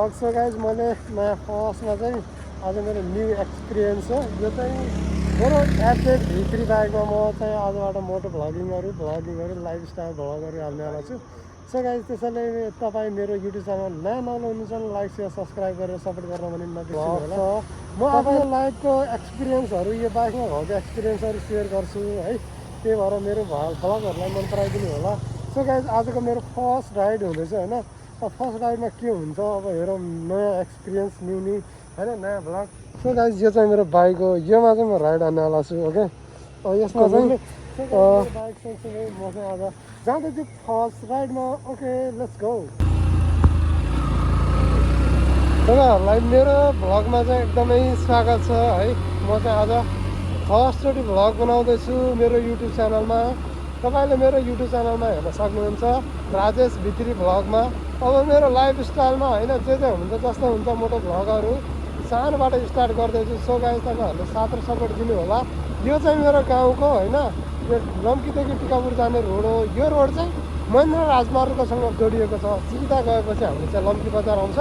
Vlog so guys मैले नयाँ फर्स्टमा चाहिँ आज मेरो न्यू एक्सपिरियन्स हो यो चाहिँ मेरो एफजेड V3 बाइकमा म चाहिँ आजबाट मोटो भ्लगिङहरू लाइफस्टाइल भ्लगहरू हाल्नेवाला छु। सो गाइज त्यसैले तपाईँ मेरो युट्युब च्यानल नयाँ नहुनुहुन्छ भने लाइक सेयर सब्सक्राइब गरेर सपोर्ट गर्न पनि नबिर्सिनु होला। म अब यो लाइफको एक्सपिरियन्सहरू यो बाइकमा भएको एक्सपिरियन्सहरू सेयर गर्छु है, त्यही भएर मेरो भ्लगहरूलाई मन पराइदिनु होला। सो गाइज आजको मेरो फर्स्ट राइड हुँदैछ होइन। फर्स्ट राइडमा के हुन्छ अब हेरौँ, नयाँ एक्सपिरियन्स न्यू होइन नयाँ भ्लग। सो गाइज यो चाहिँ मेरो बाइक हो, योमा चाहिँ म राइड हान्नेवाला छु। ओके यसमा चाहिँ बाइक सँगसँगै म चाहिँ आज जाँदैछु फर्स्ट राइडमा। Okay let's go. तपाईँहरूलाई मेरो भ्लगमा चाहिँ एकदमै स्वागत छ है। म चाहिँ आज फर्स्टचोटि भ्लग बनाउँदैछु मेरो युट्युब च्यानलमा। तपाईँले मेरो युट्युब च्यानलमा हेर्न सक्नुहुन्छ राजेश V3 भ्लगमा। अब मेरो लाइफस्टाइलमा होइन जे हुन्छ जस्तो हुन्छ मोटो भ्लगहरू सानोबाट स्टार्ट गर्दैछु। सो गाइस तपाईँहरूले साथ र सपोर्ट दिनु होला। यो चाहिँ मेरो गाउँको होइन, यो लम्कीदेखि टिकापुर जाने रोड हो। यो रोड चाहिँ महेन्द्र राजमार्गसँग जोडिएको छ। सिधा गएपछि हाम्रो चाहिँ लम्की बजार आउँछ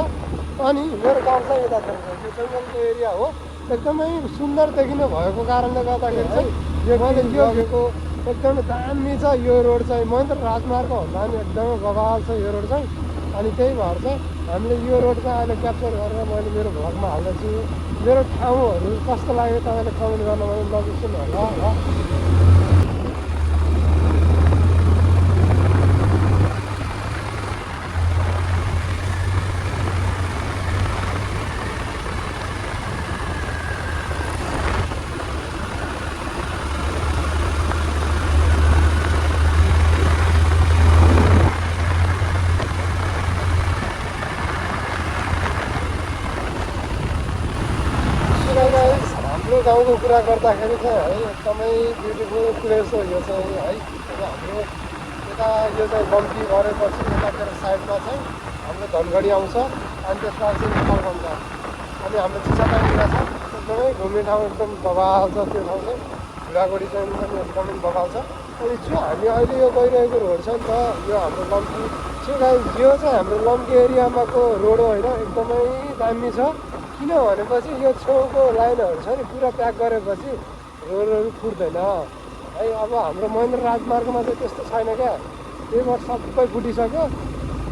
अनि मेरो गाउँ चाहिँ यतातिर छ। यो जङ्गलको एरिया हो, एकदमै सुन्दर देखिने भएको कारणले गर्दाखेरि चाहिँ यो मैले यो भएको एकदमै दामी छ। यो रोड चाहिँ महेन्द्र राजमार्ग भन्दा पनि एकदमै बवाल छ यो रोड चाहिँ। अनि त्यही भएर चाहिँ हामीले यो रोड चाहिँ अहिले क्याप्चर गरेर मैले मेरो भ्लगमा हाल्दैछु। मेरो ठाउँहरू कस्तो लाग्यो तपाईँले कमेन्ट गर्न पनि नबिर्सिनु होला। हाम्रो गाउँको कुरा गर्दाखेरि चाहिँ है एकदमै ब्युटिफुल प्लेस हो यो चाहिँ है। हाम्रो यता यो चाहिँ लम्की गरेपछि यतातिर साइडमा चाहिँ हाम्रो धनगढी आउँछ अनि त्यसपछि नेपाल बन्छ अनि हाम्रो चिसापानीमा छ। एकदमै घुम्ने ठाउँ एकदम बवाल छ त्यो ठाउँ चाहिँ। ढुँडागढी चाहिँ पनि एकदमै बवाल छ। अनि जो हामी अहिले यो गइरहेको रोड छ नि त यो हाम्रो लम्की यो चाहिँ हाम्रो लम्की एरियामाको रोड हो होइन, एकदमै दामी छ। किन भनेपछि यो छेउको लाइनहरू छ नि पुरा प्याक गरेपछि रोडहरू फुट्दैन है। अब हाम्रो महेन्द्र राजमार्गमा चाहिँ त्यस्तो छैन क्या, त्यही भएर सबै फुटिसक्यो।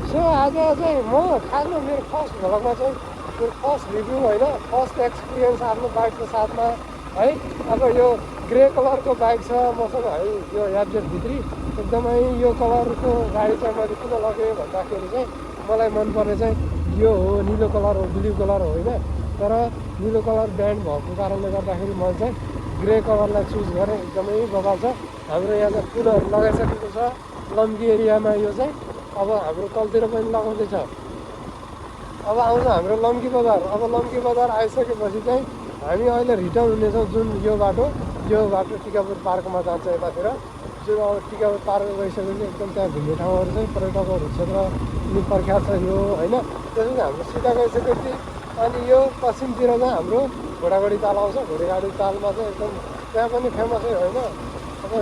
सो आज चाहिँ म खासमा मेरो फर्स्ट भ्लगमा चाहिँ मेरो फर्स्ट रिभ्यू होइन, फर्स्ट एक्सपिरियन्स आफ्नो बाइकको साथमा है। अब यो ग्रे कलरको बाइक छ मसँग है, यो एफजेड V3 एकदमै यो कलरको गाडी चाहिँ मैले किन लगेँ भन्दाखेरि चाहिँ मलाई मनपर्ने चाहिँ यो हो, निलो कलर हो, ब्लू कलर हो होइन। तर निलो कलर ब्यान्ड भएको कारणले गर्दाखेरि मैले चाहिँ ग्रे कलरलाई चुज गरेँ। एकदमै बवाल छ। हाम्रो यहाँ चाहिँ फुलहरू लगाइसकेको छ लम्की एरियामा। यो चाहिँ अब हाम्रो तलतिर पनि लगाउँदैछ। अब आउँछ हाम्रो लम्की बजार। अब लम्की बजार आइसकेपछि चाहिँ हामी अहिले रिटर्न हुनेछौँ जुन यो बाटो टिकापुर पार्कमा जान्छ यतातिर। जुन अब टिकापुर पार्क गइसकेपछि एकदम त्यहाँ घुम्ने ठाउँहरू चाहिँ पर्यटकहरू क्षेत्र पनि प्रख्यात छ यो होइन। त्यसपछि हाम्रो सिधा गइसकेपछि अनि यो पश्चिमतिर चाहिँ हाम्रो घोडागाडी ताल आउँछ। घोडागाडी तालमा चाहिँ एकदम त्यहाँ पनि फेमसै होइन। अब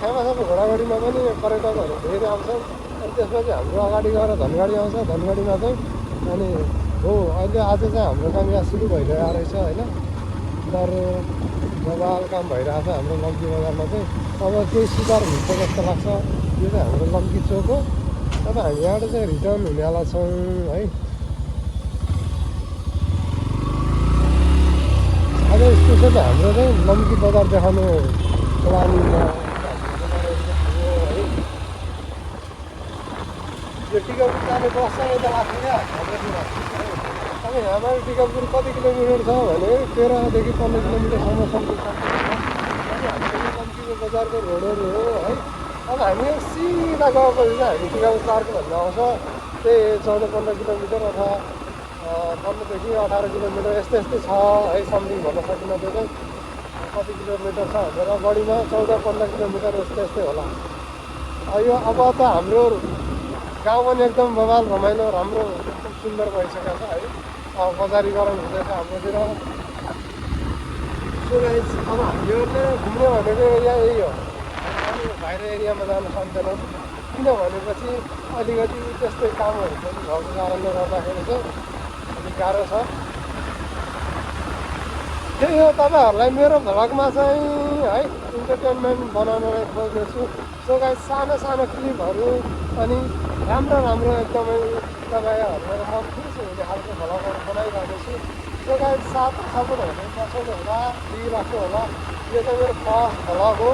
फेमस अब घोडागाडीमा पनि पर्यटकहरू धेरै आउँछन्। अनि त्यसपछि हाम्रो अगाडि गएर धनगढी आउँछ। धनगढीमा चाहिँ अनि हो अहिले आज चाहिँ हाम्रो काम यहाँ सुरु भइरहेको रहेछ होइन। डरो बवाल काम भइरहेको छ हाम्रो लम्की बजारमा चाहिँ। अब केही सुधार हुन्छ जस्तो लाग्छ। यो चाहिँ हाम्रो लम्की चोक हो। अब हामी यहाँबाट चाहिँ रिटर्न हुनेवाला छौँ है। अब स्पेसली हाम्रो चाहिँ लम्की बजार देखाउनु प्लानिङमा है। यो टिकापुर जाने बस चाहिँ यता लाग्छ क्या हाम्रोतिर। अब यहाँबाट टिकापुर कति किलोमिटर छ भने 13देखि 15 किलोमिटरसम्म सक्छ। हाम्रो लम्कीको बजारको रोडहरू हो है। अब हामी सिधा गएपछि चाहिँ हामी टिकापुर पार्क भन्ने आउँछ। त्यही 14-15 किलोमिटर अथवा 15देखि 18 किलोमिटर यस्तै छ है। समथिङ भन्न सकिनँ त्यो चाहिँ कति किलोमिटर छ भनेर, बढीमा 14-15 किलोमिटर यस्तै होला। यो अब त हाम्रो गाउँ पनि एकदम बवाल रमाइलो राम्रो एकदम सुन्दर भइसकेको छ है। अब बजारीकरण हुँदैछ हाम्रोतिर। सो गाइस अब हामीहरूले घुम्ने भनेको एरिया यही हो। अनि बाहिर एरियामा जान सक्दैनौँ किन भनेपछि अलिकति त्यस्तै कामहरू पनि भएको कारणले गर्दाखेरि चाहिँ गाह्रो छ। त्यही हो, तपाईँहरूलाई मेरो भ्लगमा चाहिँ है इन्टरटेनमेन्ट बनाउनलाई खोज्दैछु। सो गाइस सानो सानो क्लिपहरू अनि राम्रो राम्रो एकदमै तपाईँहरूलाई मन खुसी हुने खालको भ्लगहरू बनाइरहेको छु। सो गाइस साथ सपोर्ट हुने पसन्द होला दिइराख्नु होला। यो चाहिँ मेरो फर्स्ट भ्लग हो।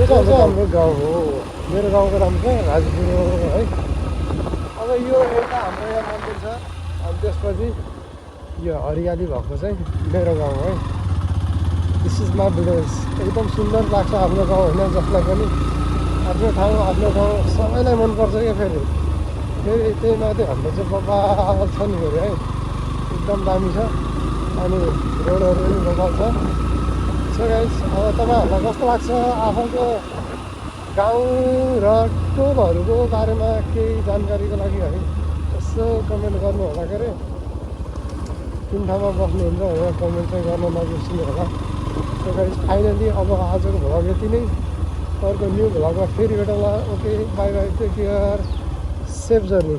यो चाहिँ हाम्रो गाउँ हो। मेरो गाउँको नाम चाहिँ राजपुर हो है। अब यो एउटा हाम्रो यहाँ मन्दिर छ अनि त्यसपछि यो हरियाली भएको चाहिँ मेरो गाउँ है। This is my village. एकदम सुन्दर लाग्छ आफ्नो गाउँ होइन, जसलाई पनि आफ्नो ठाउँ आफ्नो गाउँ सबैलाई मनपर्छ क्या। फेरि त्यही माथि हाम्रो चाहिँ बबाल छ नि फेरि है, एकदम दामी छ अनि रोडहरू पनि बबाल छ। सो गाइस अब तपाईँहरूलाई कस्तो लाग्छ आफूको गाउँ र टोलहरूको बारेमा केही जानकारीको लागि है यसो कमेन्ट गर्नु होला के अरे। कुन ठाउँमा बस्नुहुन्छ भनेर कमेन्ट चाहिँ गर्न नबिर्सिनु होला। सो गाइस फाइनली अब आजको भ्लग यति नै। अर्को न्यू भ्लगमा फेरि भेटौँला। Okay bye bye, take care, safe journey.